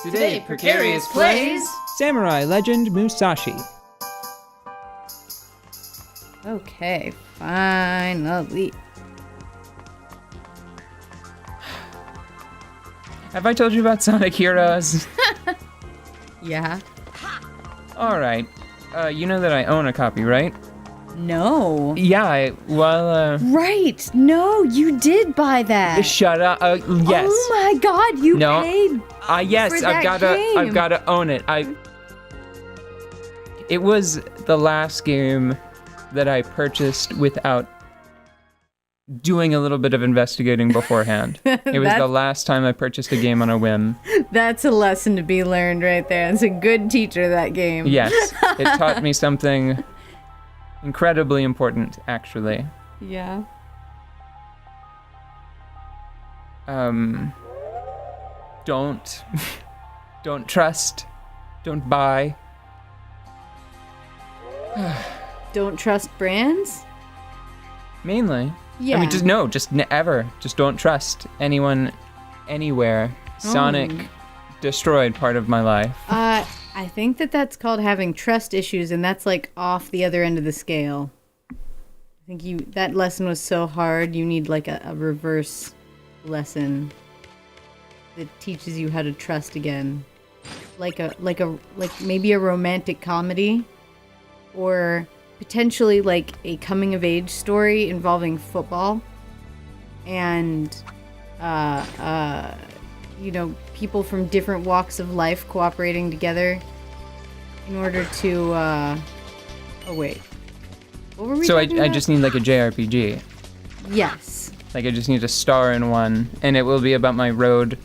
Today, Precarious plays Samurai Legend Musashi. Okay, finally. Have I told you about Sonic Heroes? Yeah. Alright. You know that I own a copy, right? No. Yeah, Right. No, you did buy that. Shut up. Yes. Oh my god, you No. paid Yes, for that I've game. gotta own it. It was the last game that I purchased without doing a little bit of investigating beforehand. It was the last time I purchased a game on a whim. That's a lesson to be learned right there. It's a good teacher, that game. Yes, it taught me something incredibly important, actually. Yeah. Don't trust, don't buy. Don't trust brands? Mainly. Yeah. I mean, just never. Just don't trust anyone, anywhere. Sonic destroyed part of my life. I think that's called having trust issues, and that's like off the other end of the scale. I think that lesson was so hard, you need like a reverse lesson that teaches you how to trust again. Like maybe a romantic comedy, or potentially like a coming of age story involving football and people from different walks of life cooperating together in order to what were we So talking I about? just need like a JRPG. Yes. Like I just need a star in one, and it will be about my road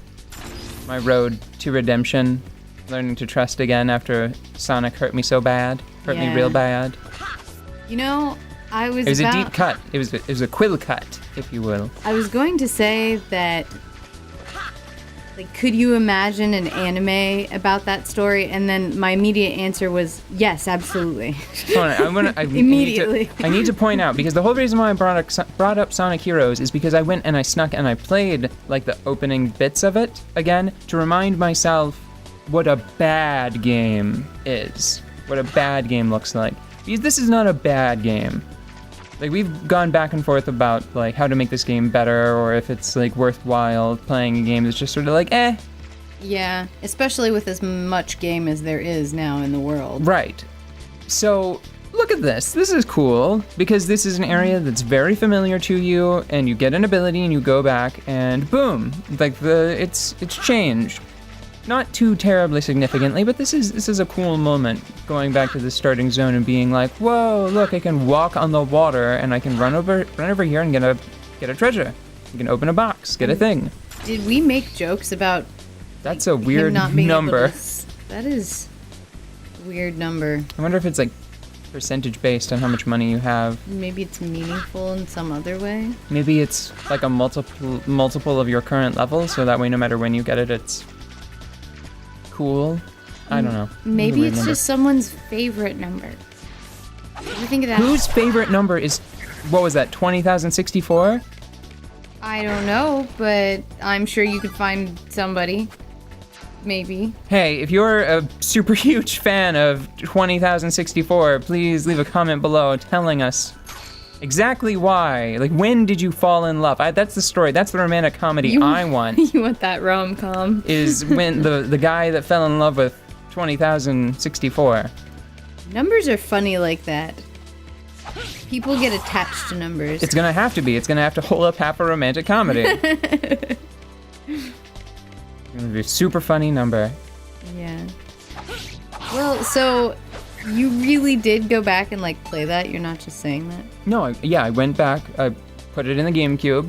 to redemption, learning to trust again after Sonic hurt me so bad, me real bad. You know, It was a deep cut. It was a quill cut, if you will. I was going to say that, like, could you imagine an anime about that story? And then my immediate answer was yes, absolutely. Hold on, Immediately. I need to point out, because the whole reason why I brought up Sonic Heroes is because I went and I snuck and I played like the opening bits of it again to remind myself what a bad game is, what a bad game looks like. Because this is not a bad game. Like, we've gone back and forth about like how to make this game better, or if it's like worthwhile playing a game that's just sort of like eh. Yeah, especially with as much game as there is now in the world. Right. So look at this. This is cool because this is an area that's very familiar to you, and you get an ability and you go back and boom, like it's changed. Not too terribly significantly, but this is a cool moment, going back to the starting zone and being like, whoa, look, I can walk on the water and I can run over here and get a treasure. You can open a box, get a thing. Did we make jokes about That's a weird him not being able number. that is a weird number. I wonder if it's like percentage based on how much money you have. Maybe it's meaningful in some other way. Maybe it's like a multiple of your current level, so that way no matter when you get it, it's cool. I don't know. Maybe it's just someone's favorite number. What do you think of that? Whose favorite number is, what was that, 20,064? I don't know, but I'm sure you could find somebody. Maybe. Hey, if you're a super huge fan of 20,064, please leave a comment below telling us exactly why. Like, when did you fall in love? That's the story. That's the romantic comedy I want. You want that rom-com. Is when the guy that fell in love with 20,064. Numbers are funny like that. People get attached to numbers. It's gonna have to be. It's gonna have to hold up half a romantic comedy. It's gonna be a super funny number. Yeah. Well, so you really did go back and like play that? You're not just saying that? No, I went back. I put it in the GameCube.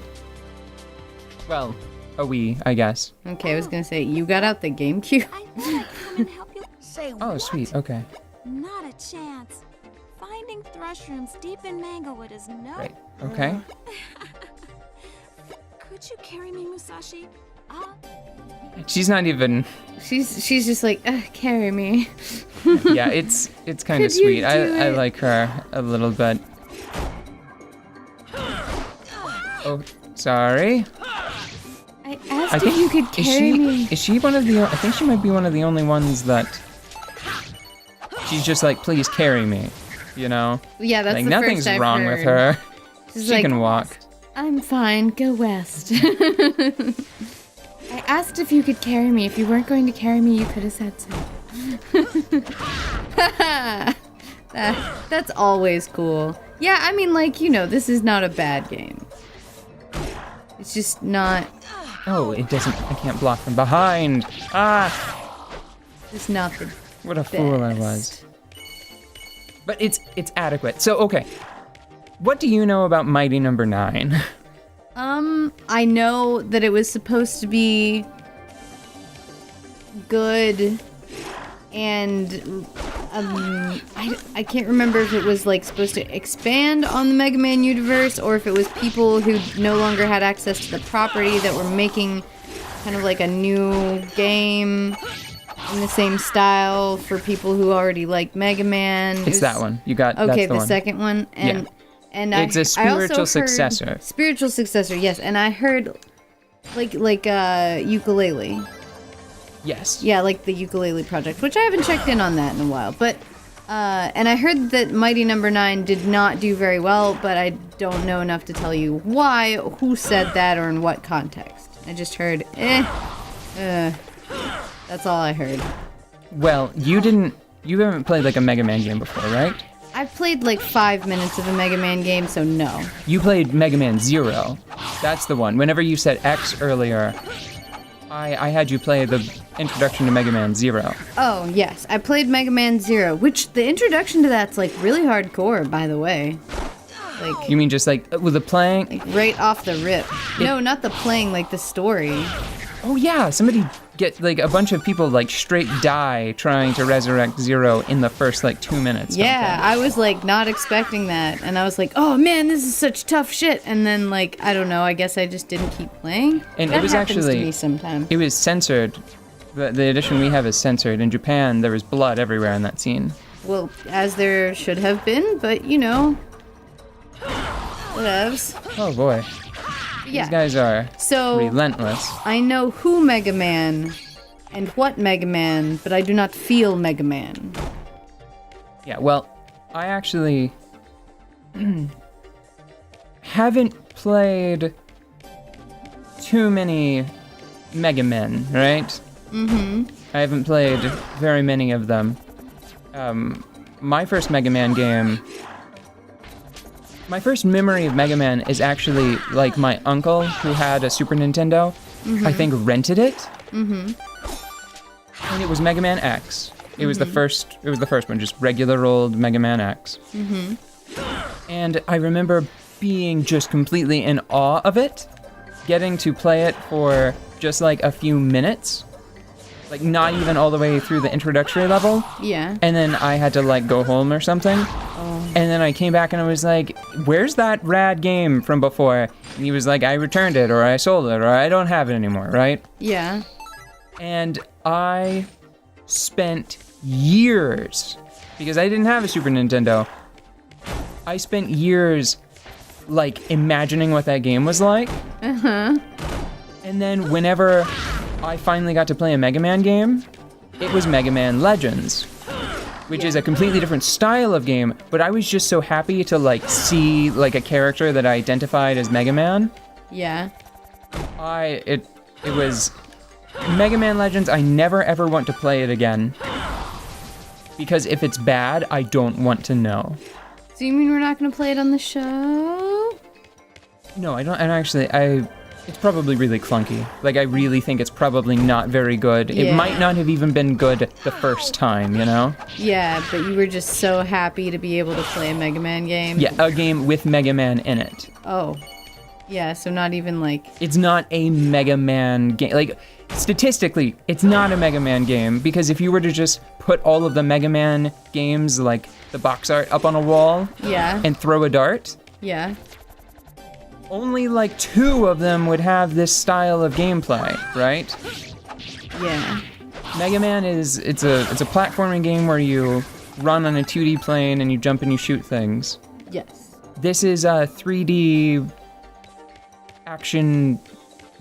Well, a Wii, I guess. Okay, I was gonna say, you got out the GameCube? I wanna come and help you. Say Oh, what? sweet. Okay. Not a chance. Finding thrushrooms deep in Mangowood is no. Right. Okay. Could you carry me, Musashi? She's not even. She's just like, carry me. Yeah, it's kind of Could you sweet. do I it? like her a little bit. Oh, sorry. I asked if you could carry me. Is she one of the? I think she might be one of the only ones that. She's just like, please carry me, you know. Yeah, that's like the nothing's first I've wrong heard. with her. She's She like, can walk. I'm fine. Go west. I asked if you could carry me. If you weren't going to carry me, you could have said so. That's always cool. Yeah, I mean, like, you know, this is not a bad game. It's just not. Oh, it doesn't. I can't block from behind. Ah! It's not the. What a fool I was. But it's adequate. So okay, what do you know about Mighty Number 9? I know that it was supposed to be good, and I can't remember if it was like supposed to expand on the Mega Man universe or if it was people who no longer had access to the property that were making kind of like a new game in the same style for people who already like Mega Man. It's that one. You got. Okay, that's the one. second one, and Yeah. and It's a I spiritual also heard- successor. Spiritual successor, yes. And I heard like ukulele. Yes. Yeah, like the ukulele project, which I haven't checked in on that in a while. But and I heard that Mighty Number 9 did not do very well, but I don't know enough to tell you why, who said that, or in what context. I just heard, that's all I heard. Well, you haven't played like a Mega Man game before, right? I've played like 5 minutes of a Mega Man game, so no. You played Mega Man 0. That's the one. Whenever you said X earlier, I had you play the introduction to Mega Man 0. Oh, yes. I played Mega Man 0, which the introduction to that's like really hardcore, by the way. Like, You mean just like with the playing? like right off the rip. No, not the playing, like the story. Oh yeah, somebody get like a bunch of people like straight die trying to resurrect Zero in the first like 2 minutes. don't Yeah, they? I was like not expecting that, and I was like, "Oh man, this is such tough shit." And then like I don't know, I guess I just didn't keep playing. And that it was happens actually to me sometimes. It was censored. The edition we have is censored. In Japan, there was blood everywhere in that scene. Well, as there should have been, but you know, whatevs. Oh boy, Yeah. these guys are So relentless. I know who Mega Man and what Mega Man, but I do not feel Mega Man. Yeah, well, I actually haven't played too many Mega Men, right? Mm-hmm. I haven't played very many of them. My first Mega Man game... My first memory of Mega Man is actually, like, my uncle, who had a Super Nintendo, I think rented it. Mm-hmm. And it was Mega Man X. It was the first one, just regular old Mega Man X. Mm-hmm. And I remember being just completely in awe of it, getting to play it for just like a few minutes, like not even all the way through the introductory level. Yeah. And then I had to like go home or something. And then I came back and I was like, where's that rad game from before? And he was like, I returned it, or I sold it, or I don't have it anymore, right? Yeah. And I spent years, because I didn't have a Super Nintendo, I spent years like imagining what that game was like. Uh-huh. And then whenever I finally got to play a Mega Man game, it was Mega Man Legends, which is a completely different style of game, but I was just so happy to like see like a character that I identified as Mega Man. Yeah. It was Mega Man Legends. I never ever want to play it again, because if it's bad, I don't want to know. So you mean we're not gonna play it on the show? No, I don't. And actually, it's probably really clunky. Like, I really think it's probably not very good. It Yeah. might not have even been good the first time, you know? Yeah, but you were just so happy to be able to play a Mega Man game. Yeah, a game with Mega Man in it. Oh. Yeah, so not even like... It's not a Mega Man game. Like, statistically, it's not a Mega Man game, because if you were to just put all of the Mega Man games, like the box art, up on a wall Yeah. and throw a dart, Yeah. only like 2 of them would have this style of gameplay, right? Yeah. Mega Man it's a platforming game where you run on a 2D plane and you jump and you shoot things. Yes. This is a 3D action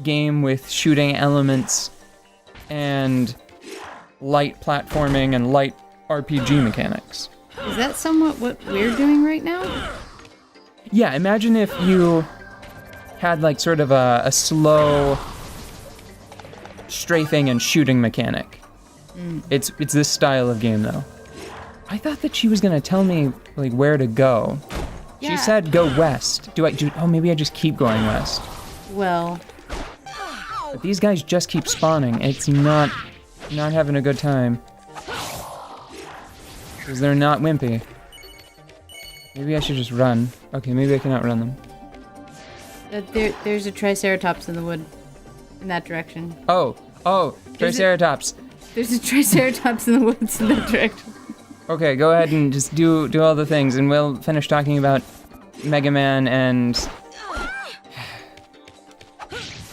game with shooting elements and light platforming and light RPG mechanics. Is that somewhat what we're doing right now? Yeah, imagine if you had like sort of a slow strafing and shooting mechanic. It's this style of game though. I thought that she was gonna tell me like where to go. Yeah. She said go west. Oh, maybe I just keep going west. Well, But these guys just keep spawning. It's not having a good time. Because they're not wimpy. Maybe I should just run. Okay, maybe I cannot run them. there's a Triceratops in the wood. In that direction. Oh, Triceratops. There's a Triceratops in the woods in that direction. Okay, go ahead and just do all the things, and we'll finish talking about Mega Man and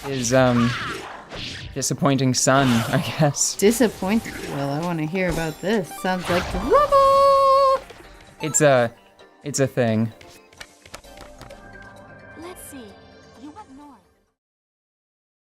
his disappointing son, I guess. Disappointed. Well, I want to hear about this. Sounds like trouble. It's a thing. Let's see. You went north.